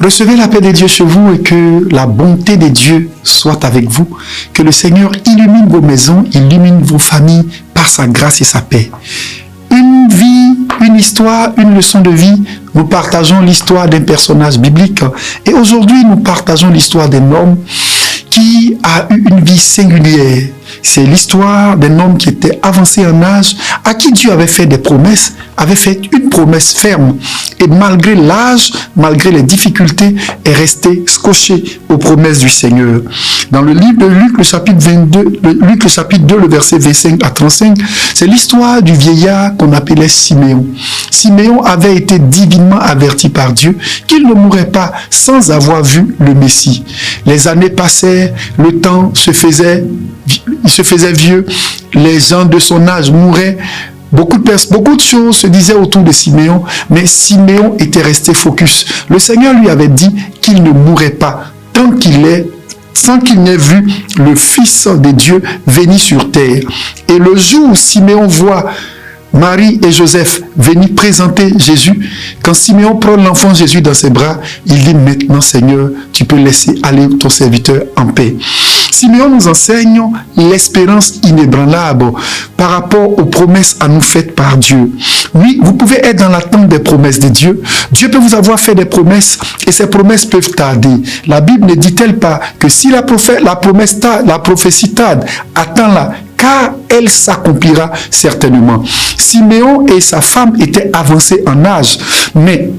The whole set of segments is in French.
Recevez la paix de Dieu chez vous et que la bonté de Dieu soit avec vous. Que le Seigneur illumine vos maisons, illumine vos familles par sa grâce et sa paix. Une vie, une histoire, une leçon de vie. Nous partageons l'histoire d'un personnage biblique. Et aujourd'hui, nous partageons l'histoire d'un homme qui a eu une vie singulière. C'est l'histoire d'un homme qui était avancé en âge, à qui Dieu avait fait des promesses, avait fait une promesse ferme. Et malgré l'âge, malgré les difficultés, est resté scotché aux promesses du Seigneur. Dans le livre de Luc, le chapitre 2, le verset 25 à 35, c'est l'histoire du vieillard qu'on appelait Siméon. Siméon avait été divinement averti par Dieu qu'il ne mourrait pas sans avoir vu le Messie. Les années passaient, le temps se faisait vieux, les gens de son âge mouraient, beaucoup de choses se disaient autour de Siméon, mais Siméon était resté focus. Le Seigneur lui avait dit qu'il ne mourrait pas tant qu'il n'ait vu le Fils de Dieu venir sur terre. Et le jour où Siméon voit Marie et Joseph venir présenter Jésus, quand Siméon prend l'enfant Jésus dans ses bras, il dit: maintenant Seigneur, tu peux laisser aller ton serviteur en paix. Siméon nous enseigne l'espérance inébranlable par rapport aux promesses à nous faites par Dieu. Oui, vous pouvez être dans l'attente des promesses de Dieu. Dieu peut vous avoir fait des promesses et ces promesses peuvent tarder. La Bible ne dit-elle pas que si la prophétie tarde, attends-la, car elle s'accomplira certainement. Siméon et sa femme étaient avancés en âge, mais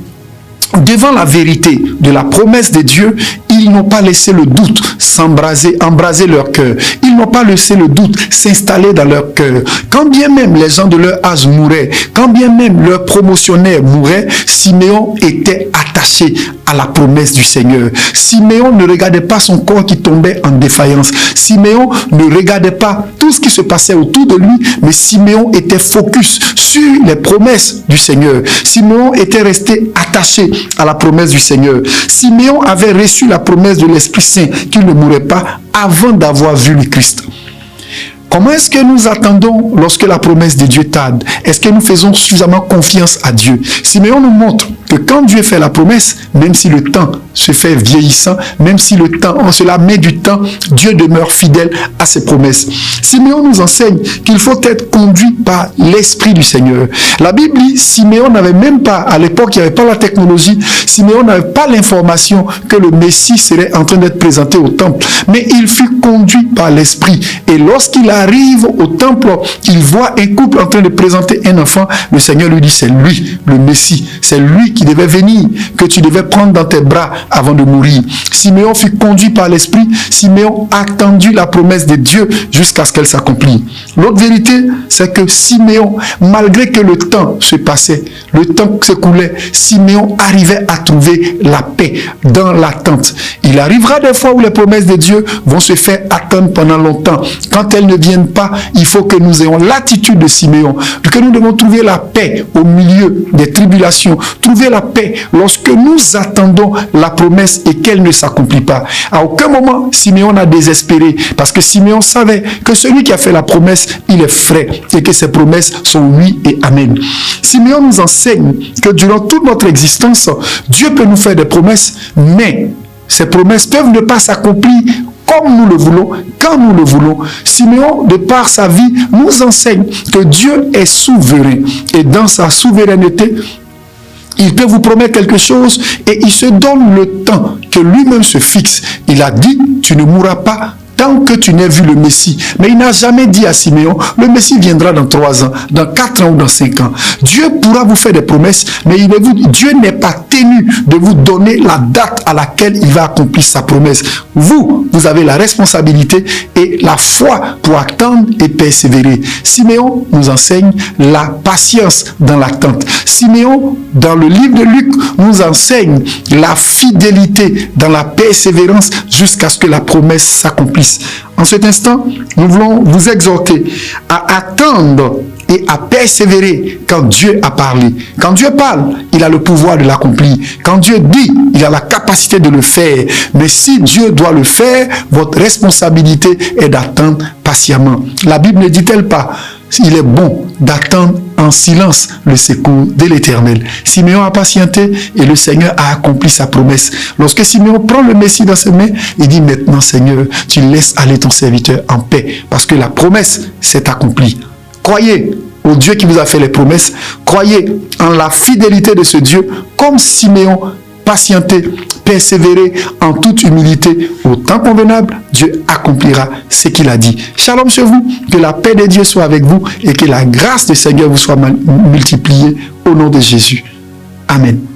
devant la vérité de la promesse de Dieu, ils n'ont pas laissé le doute embraser leur cœur. Ils n'ont pas laissé le doute s'installer dans leur cœur. Quand bien même les gens de leur âge mouraient, quand bien même leurs promotionnaires mouraient, Siméon était attaché à la promesse du Seigneur. Siméon ne regardait pas son corps qui tombait en défaillance. Siméon ne regardait pas tout ce qui se passait autour de lui, mais Siméon était focus sur les promesses du Seigneur. Siméon était resté attaché à la promesse du Seigneur. Siméon avait reçu la promesse de l'Esprit Saint qu'il ne mourrait pas avant d'avoir vu le Christ. Comment est-ce que nous attendons lorsque la promesse de Dieu tarde? Est-ce que nous faisons suffisamment confiance à Dieu? Siméon nous montre que quand Dieu fait la promesse, même si le temps se fait vieillissant, même si cela met du temps, Dieu demeure fidèle à ses promesses. Siméon nous enseigne qu'il faut être conduit par l'Esprit du Seigneur. La Bible dit, Siméon n'avait même pas, à l'époque, il n'y avait pas la technologie, Siméon n'avait pas l'information que le Messie serait en train d'être présenté au temple, mais il fut conduit par l'Esprit. Et lorsqu'il arrive au temple, il voit un couple en train de présenter un enfant, le Seigneur lui dit, c'est lui, le Messie, c'est lui qui devait venir, que tu devais prendre dans tes bras avant de mourir. Siméon fut conduit par l'Esprit. Siméon a attendu la promesse de Dieu jusqu'à ce qu'elle s'accomplisse. L'autre vérité, c'est que Siméon, malgré que le temps se passait, le temps s'écoulait, Siméon arrivait à trouver la paix dans l'attente. Il arrivera des fois où les promesses de Dieu vont se faire attendre pendant longtemps. Quand elles ne viennent pas, il faut que nous ayons l'attitude de Siméon, que nous devons trouver la paix au milieu des tribulations, trouver la paix lorsque nous attendons la promesse et qu'elle ne s'accomplit pas. À aucun moment, Siméon n'a désespéré, parce que Siméon savait que celui qui a fait la promesse, il est vrai, et que ses promesses sont oui et amen. Siméon nous enseigne que durant toute notre existence, Dieu peut nous faire des promesses, mais ces promesses peuvent ne pas s'accomplir comme nous le voulons, quand nous le voulons. Siméon, de par sa vie, nous enseigne que Dieu est souverain, et dans sa souveraineté, il peut vous promettre quelque chose et il se donne le temps que lui-même se fixe. Il a dit, tu ne mourras pas tant que tu n'aies vu le Messie. Mais il n'a jamais dit à Siméon, le Messie viendra dans 3 ans, dans 4 ans ou dans 5 ans. Dieu pourra vous faire des promesses, mais Dieu n'est pas tenu de vous donner la date à laquelle il va accomplir sa promesse. Vous avez la responsabilité et la foi pour attendre et persévérer. Siméon nous enseigne la patience dans l'attente. Siméon, dans le livre de Luc, nous enseigne la fidélité dans la persévérance jusqu'à ce que la promesse s'accomplisse. En cet instant, nous voulons vous exhorter à attendre et à persévérer quand Dieu a parlé. Quand Dieu parle, il a le pouvoir de l'accomplir. Quand Dieu dit, il a la capacité de le faire. Mais si Dieu doit le faire, votre responsabilité est d'attendre patiemment. La Bible ne dit-elle pas, il est bon d'attendre en silence le secours de l'Éternel. Simeon a patienté et le Seigneur a accompli sa promesse. Lorsque Simeon prend le Messie dans ses mains, il dit maintenant Seigneur, tu laisses aller ton serviteur en paix parce que la promesse s'est accomplie. Croyez au Dieu qui vous a fait les promesses. Croyez en la fidélité de ce Dieu comme Simeon, patienter, persévérer en toute humilité. Au temps convenable, Dieu accomplira ce qu'il a dit. Shalom sur vous, que la paix de Dieu soit avec vous et que la grâce du Seigneur vous soit multipliée au nom de Jésus. Amen.